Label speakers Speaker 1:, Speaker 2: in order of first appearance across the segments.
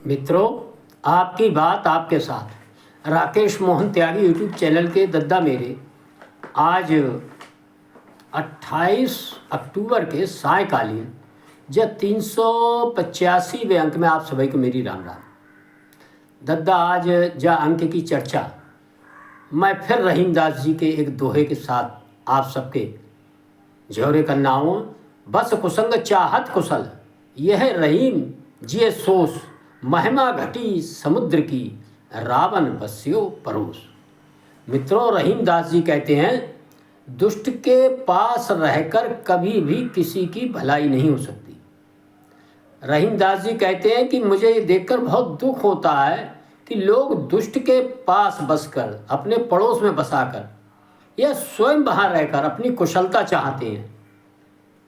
Speaker 1: मित्रों, आपकी बात आपके साथ राकेश मोहन त्यागी यूट्यूब चैनल के दद्दा मेरे आज 28 अक्टूबर के सायकालीन जब 385वें अंक में आप सभी को मेरी राम राम। दद्दा आज जा अंक की चर्चा मैं फिर रहीमदास जी के एक दोहे के साथ आप सबके झोरे करना हूँ। बस कुसंग चाहत कुशल यह रहीम जिये सोस, महिमा घटी समुद्र की रावण बस्यो परोस। मित्रों, रहीमदास जी कहते हैं दुष्ट के पास रहकर कभी भी किसी की भलाई नहीं हो सकती। रहीमदास जी कहते हैं कि मुझे ये देखकर बहुत दुख होता है कि लोग दुष्ट के पास बसकर, अपने पड़ोस में बसाकर या स्वयं वहाँ रहकर अपनी कुशलता चाहते हैं।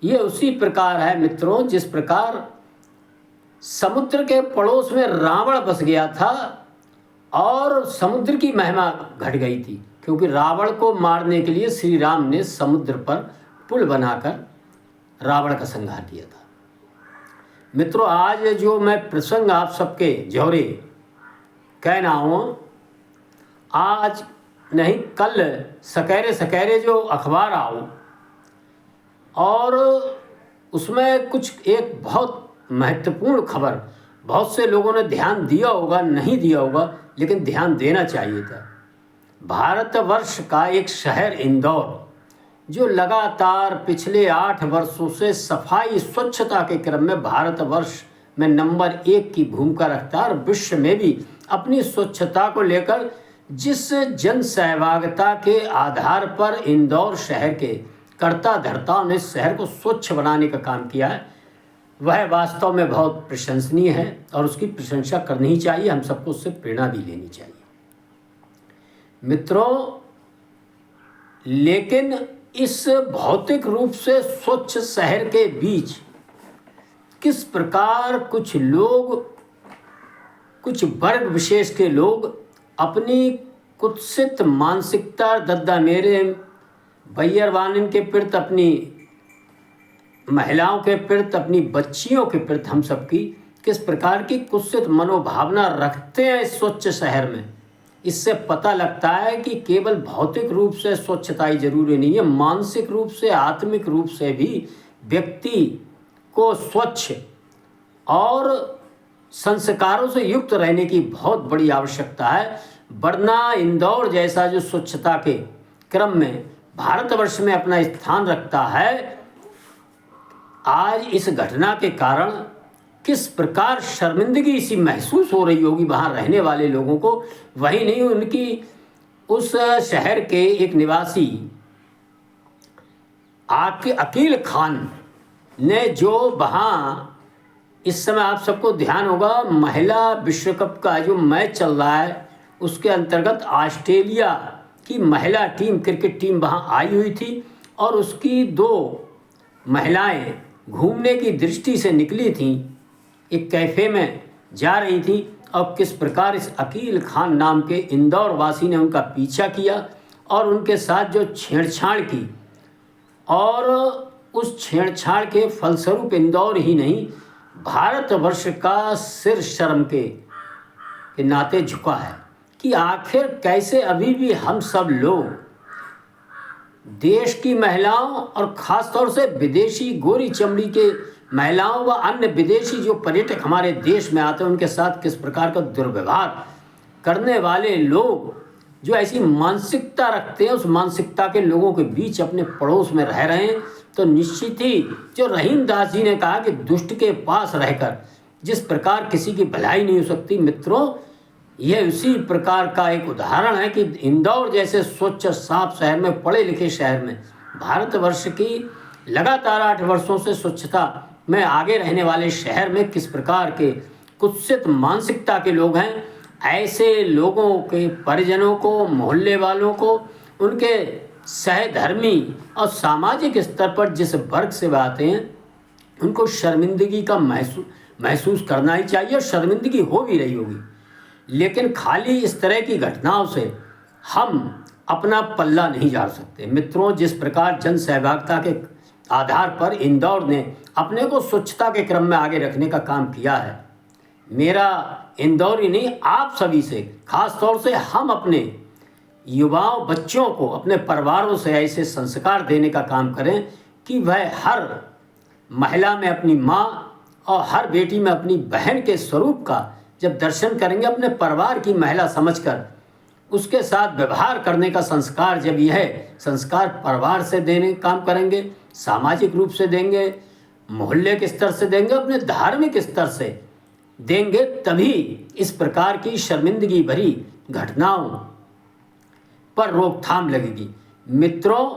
Speaker 1: ये उसी प्रकार है मित्रों जिस प्रकार समुद्र के पड़ोस में रावण बस गया था और समुद्र की महिमा घट गई थी, क्योंकि रावण को मारने के लिए श्री राम ने समुद्र पर पुल बनाकर रावण का संहार किया था। मित्रों, आज जो मैं प्रसंग आप सबके झोरे कहना हूँ, आज नहीं कल सकेरे सकेरे जो अखबार आओ और उसमें कुछ एक बहुत महत्वपूर्ण खबर, बहुत से लोगों ने ध्यान दिया होगा, नहीं दिया होगा, लेकिन ध्यान देना चाहिए था। भारतवर्ष का एक शहर इंदौर जो लगातार पिछले 8 वर्षों से सफाई स्वच्छता के क्रम में भारतवर्ष में नंबर 1 की भूमिका रखता है और विश्व में भी अपनी स्वच्छता को लेकर जिस जन सहभागिता के आधार पर इंदौर शहर के कर्ता धर्ताओं ने शहर को स्वच्छ बनाने का काम किया है, वह वास्तव में बहुत प्रशंसनीय है और उसकी प्रशंसा करनी ही चाहिए। हम सबको उससे प्रेरणा भी लेनी चाहिए। मित्रों, लेकिन इस भौतिक रूप से स्वच्छ शहर के बीच किस प्रकार कुछ लोग, कुछ वर्ग विशेष के लोग अपनी कुत्सित मानसिकता दद्दा मेरे बैरवानिन के प्रति, अपनी महिलाओं के प्रति, अपनी बच्चियों के प्रति हम सबकी किस प्रकार की कुत्सित मनोभावना रखते हैं इस स्वच्छ शहर में। इससे पता लगता है कि केवल भौतिक रूप से स्वच्छता ही जरूरी नहीं है, मानसिक रूप से, आत्मिक रूप से भी व्यक्ति को स्वच्छ और संस्कारों से युक्त रहने की बहुत बड़ी आवश्यकता है। वरना इंदौर जैसा जो स्वच्छता के क्रम में भारतवर्ष में अपना स्थान रखता है, आज इस घटना के कारण किस प्रकार शर्मिंदगी सी महसूस हो रही होगी वहाँ रहने वाले लोगों को। वही नहीं, उनकी उस शहर के एक निवासी अकील खान ने जो वहाँ इस समय आप सबको ध्यान होगा महिला विश्व कप का जो मैच चल रहा है उसके अंतर्गत ऑस्ट्रेलिया की महिला टीम, क्रिकेट टीम वहाँ आई हुई थी और उसकी 2 महिलाएं घूमने की दृष्टि से निकली थीं, एक कैफ़े में जा रही थी और किस प्रकार इस अकील खान नाम के इंदौर वासी ने उनका पीछा किया और उनके साथ जो छेड़छाड़ की, और उस छेड़छाड़ के फलस्वरूप इंदौर ही नहीं भारतवर्ष का सिर शर्म के नाते झुका है कि आखिर कैसे अभी भी हम सब लोग देश की महिलाओं और ख़ास तौर से विदेशी गोरी चमड़ी के महिलाओं व अन्य विदेशी जो पर्यटक हमारे देश में आते हैं उनके साथ किस प्रकार का दुर्व्यवहार करने वाले लोग जो ऐसी मानसिकता रखते हैं, उस मानसिकता के लोगों के बीच अपने पड़ोस में रह रहे हैं। तो निश्चित ही जो रहीमदास जी ने कहा कि दुष्ट के पास रहकर जिस प्रकार किसी की भलाई नहीं हो सकती, मित्रों यह उसी प्रकार का एक उदाहरण है कि इंदौर जैसे स्वच्छ साफ शहर में, पढ़े लिखे शहर में, भारतवर्ष की लगातार 8 वर्षों से स्वच्छता में आगे रहने वाले शहर में किस प्रकार के कुत्सित मानसिकता के लोग हैं। ऐसे लोगों के परिजनों को, मोहल्ले वालों को, उनके सहधर्मी और सामाजिक स्तर पर जिस वर्ग से वे आते हैं उनको शर्मिंदगी का महसूस करना ही चाहिए और शर्मिंदगी हो भी रही होगी। लेकिन खाली इस तरह की घटनाओं से हम अपना पल्ला नहीं झाड़ सकते। मित्रों, जिस प्रकार जन सहभागिता के आधार पर इंदौर ने अपने को स्वच्छता के क्रम में आगे रखने का काम किया है, मेरा इंदौर ही नहीं, आप सभी से, खास तौर से हम अपने युवाओं बच्चों को, अपने परिवारों से ऐसे संस्कार देने का काम करें कि वह हर महिला में अपनी माँ और हर बेटी में अपनी बहन के स्वरूप का जब दर्शन करेंगे, अपने परिवार की महिला समझकर उसके साथ व्यवहार करने का संस्कार, जब यह संस्कार परिवार से देने का काम करेंगे, सामाजिक रूप से देंगे, मोहल्ले के स्तर से देंगे, अपने धार्मिक स्तर से देंगे, तभी इस प्रकार की शर्मिंदगी भरी घटनाओं पर रोकथाम लगेगी। मित्रों,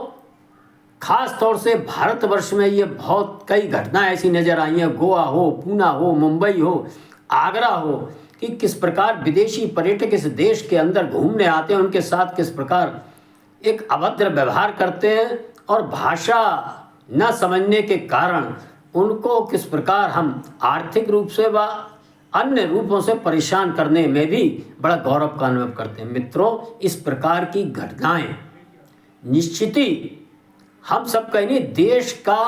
Speaker 1: खास तौर से भारतवर्ष में ये बहुत कई घटनाएं ऐसी नज़र आई हैं, गोवा हो, पूना हो, मुंबई हो, आगरा हो, कि किस प्रकार विदेशी पर्यटक इस देश के अंदर घूमने आते हैं, उनके साथ किस प्रकार एक अभद्र व्यवहार करते हैं और भाषा न समझने के कारण उनको किस प्रकार हम आर्थिक रूप से व अन्य रूपों से परेशान करने में भी बड़ा गौरव का अनुभव करते हैं। मित्रों, इस प्रकार की घटनाएं निश्चित ही हम सब कहीं देश का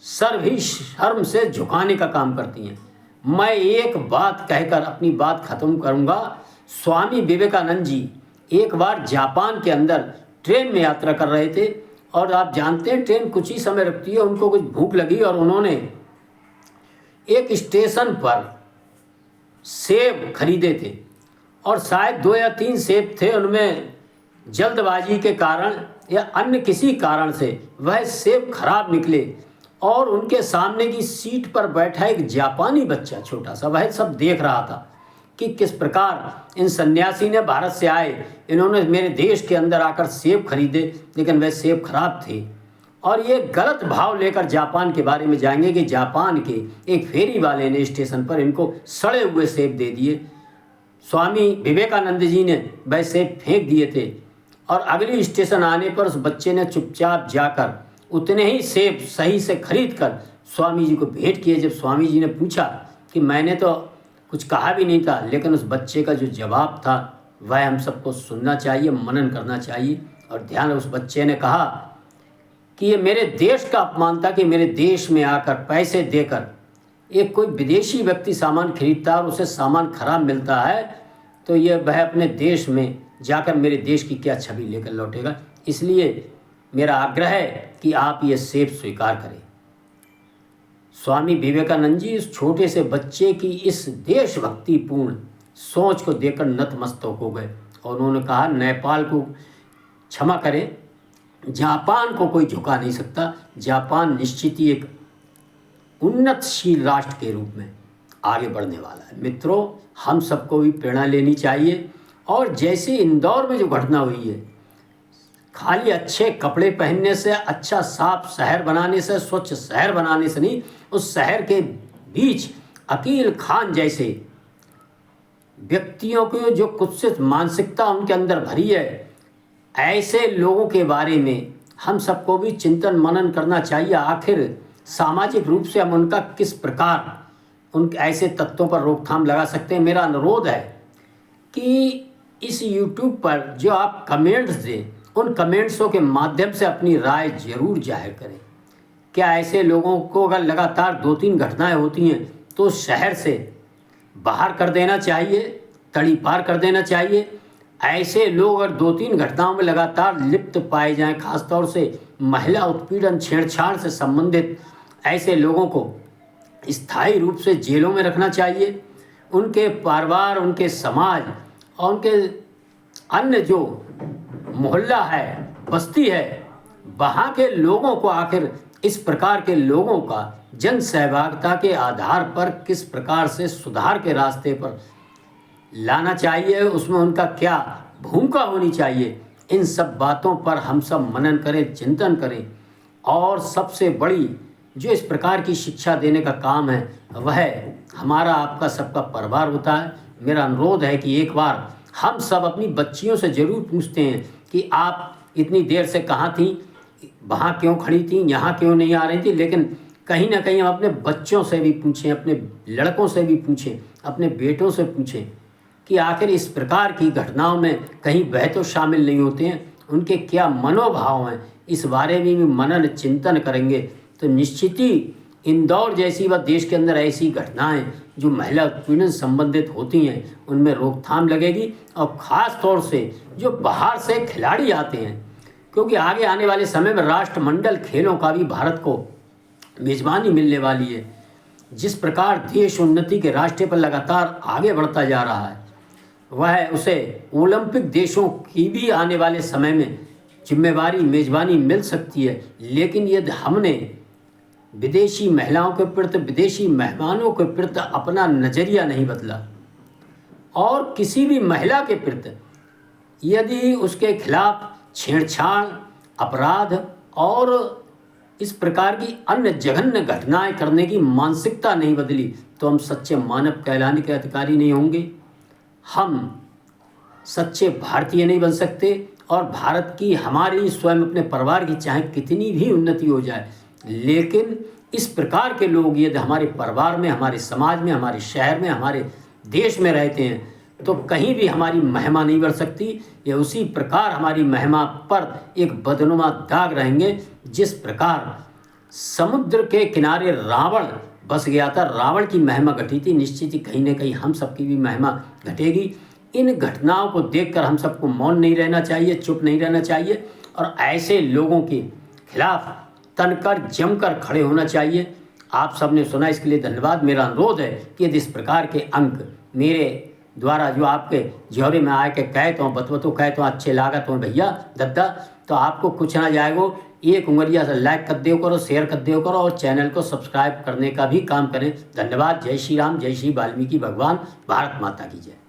Speaker 1: सर भी शर्म से झुकाने का काम करती हैं। मैं एक बात कहकर अपनी बात खत्म करूंगा। स्वामी विवेकानंद जी एक बार जापान के अंदर ट्रेन में यात्रा कर रहे थे और आप जानते हैं ट्रेन कुछ ही समय रुकती है, उनको कुछ भूख लगी और उन्होंने एक स्टेशन पर सेब खरीदे थे और शायद 2 या 3 सेब थे, उनमें जल्दबाजी के कारण या अन्य किसी कारण से वह सेब खराब निकले और उनके सामने की सीट पर बैठा एक जापानी बच्चा छोटा सा, वह सब देख रहा था कि किस प्रकार इन सन्यासी ने भारत से आए, इन्होंने मेरे देश के अंदर आकर सेब खरीदे, लेकिन वह सेब खराब थे। और ये गलत भाव लेकर जापान के बारे में जाएंगे कि जापान के एक फेरी वाले ने स्टेशन पर इनको सड़े हुए सेब दे दिए। स्वामी विवेकानंद जी ने वह सेब फेंक दिए थे और अगली स्टेशन आने पर उस बच्चे ने चुपचाप जाकर उतने ही सेब सही से खरीद कर स्वामी जी को भेंट किए। जब स्वामी जी ने पूछा कि मैंने तो कुछ कहा भी नहीं था, लेकिन उस बच्चे का जो जवाब था वह हम सबको सुनना चाहिए, मनन करना चाहिए। और ध्यान, उस बच्चे ने कहा कि ये मेरे देश का अपमान था कि मेरे देश में आकर पैसे देकर एक कोई विदेशी व्यक्ति सामान खरीदता है और उसे सामान खराब मिलता है, तो ये वह अपने देश में जाकर मेरे देश की क्या छवि लेकर लौटेगा। इसलिए मेरा आग्रह है कि आप ये सेब स्वीकार करें। स्वामी विवेकानंद जी इस छोटे से बच्चे की इस देशभक्तिपूर्ण सोच को देखकर नतमस्तक हो गए और उन्होंने कहा, नेपाल को क्षमा करें, जापान को कोई झुका नहीं सकता। जापान निश्चित ही एक उन्नतशील राष्ट्र के रूप में आगे बढ़ने वाला है। मित्रों, हम सबको भी प्रेरणा लेनी चाहिए और जैसे इंदौर में जो घटना हुई है, खाली अच्छे कपड़े पहनने से, अच्छा साफ शहर बनाने से, स्वच्छ शहर बनाने से नहीं, उस शहर के बीच अकील खान जैसे व्यक्तियों की जो कुत्सित मानसिकता उनके अंदर भरी है, ऐसे लोगों के बारे में हम सबको भी चिंतन मनन करना चाहिए। आखिर सामाजिक रूप से हम उनका किस प्रकार उन ऐसे तत्वों पर रोकथाम लगा सकते हैं। मेरा अनुरोध है कि इस YouTube पर जो आप कमेंट्स दें, उन कमेंट्सों के माध्यम से अपनी राय जरूर जाहिर करें। क्या ऐसे लोगों को अगर लगातार 2-3 घटनाएं होती हैं तो शहर से बाहर कर देना चाहिए, तड़ी पार कर देना चाहिए। ऐसे लोग अगर 2-3 घटनाओं में लगातार लिप्त पाए जाएं, खासतौर से महिला उत्पीड़न छेड़छाड़ से संबंधित ऐसे लोगों को स्थायी रूप से जेलों में रखना चाहिए। उनके परिवार, उनके समाज और उनके अन्य जो मोहल्ला है, बस्ती है, वहाँ के लोगों को आखिर इस प्रकार के लोगों का जन सहभागिता के आधार पर किस प्रकार से सुधार के रास्ते पर लाना चाहिए, उसमें उनका क्या भूमिका होनी चाहिए, इन सब बातों पर हम सब मनन करें, चिंतन करें। और सबसे बड़ी जो इस प्रकार की शिक्षा देने का काम है वह हमारा आपका सबका परिवार होता है। मेरा अनुरोध है कि एक बार हम सब अपनी बच्चियों से ज़रूर पूछते हैं कि आप इतनी देर से कहाँ थी, वहाँ क्यों खड़ी थी, यहाँ क्यों नहीं आ रही थी। लेकिन कहीं ना कहीं हम अपने बच्चों से भी पूछें, अपने लड़कों से भी पूछें, अपने बेटों से पूछें कि आखिर इस प्रकार की घटनाओं में कहीं वह तो शामिल नहीं होते हैं, उनके क्या मनोभाव हैं। इस बारे में भी मनन चिंतन करेंगे तो निश्चित ही इंदौर जैसी व देश के अंदर ऐसी घटनाएं जो महिला उत्पीड़न संबंधित होती हैं उनमें रोकथाम लगेगी। और ख़ास तौर से जो बाहर से खिलाड़ी आते हैं, क्योंकि आगे आने वाले समय में राष्ट्रमंडल खेलों का भी भारत को मेज़बानी मिलने वाली है। जिस प्रकार देश उन्नति के रास्ते पर लगातार आगे बढ़ता जा रहा है, वह उसे ओलंपिक देशों की भी आने वाले समय में जिम्मेवारी मेज़बानी मिल सकती है। लेकिन यदि हमने विदेशी महिलाओं के प्रति, विदेशी मेहमानों के प्रति अपना नज़रिया नहीं बदला और किसी भी महिला के प्रति यदि उसके खिलाफ छेड़छाड़, अपराध और इस प्रकार की अन्य जघन्य घटनाएं करने की मानसिकता नहीं बदली, तो हम सच्चे मानव कहलाने के अधिकारी नहीं होंगे। हम सच्चे भारतीय नहीं बन सकते। और भारत की, हमारी स्वयं अपने परिवार की चाहे कितनी भी उन्नति हो जाए, लेकिन इस प्रकार के लोग यदि हमारे परिवार में, हमारे समाज में, हमारे शहर में, हमारे देश में रहते हैं तो कहीं भी हमारी महिमा नहीं बढ़ सकती। ये उसी प्रकार हमारी महिमा पर एक बदनुमा दाग रहेंगे। जिस प्रकार समुद्र के किनारे रावण बस गया था, रावण की महिमा घटी थी, निश्चित ही कहीं न कहीं हम सबकी भी महिमा घटेगी। इन घटनाओं को देखकर हम सबको मौन नहीं रहना चाहिए, चुप नहीं रहना चाहिए और ऐसे लोगों के खिलाफ तनकर जमकर खड़े होना चाहिए। आप सबने सुना, इसके लिए धन्यवाद। मेरा अनुरोध है कि यदि इस प्रकार के अंक मेरे द्वारा जो आपके जोहरे में आए के कहते हो, बतवतो कहते हो, अच्छे लागत हो भैया दद्दा, तो आपको कुछ ना जाएगो, एक उंगलिया से लाइक कर दियो करो, शेयर कर दियो करो और चैनल को सब्सक्राइब करने का भी काम करें। धन्यवाद। जय श्री राम, जय श्री वाल्मीकि भगवान। भारत माता की जय।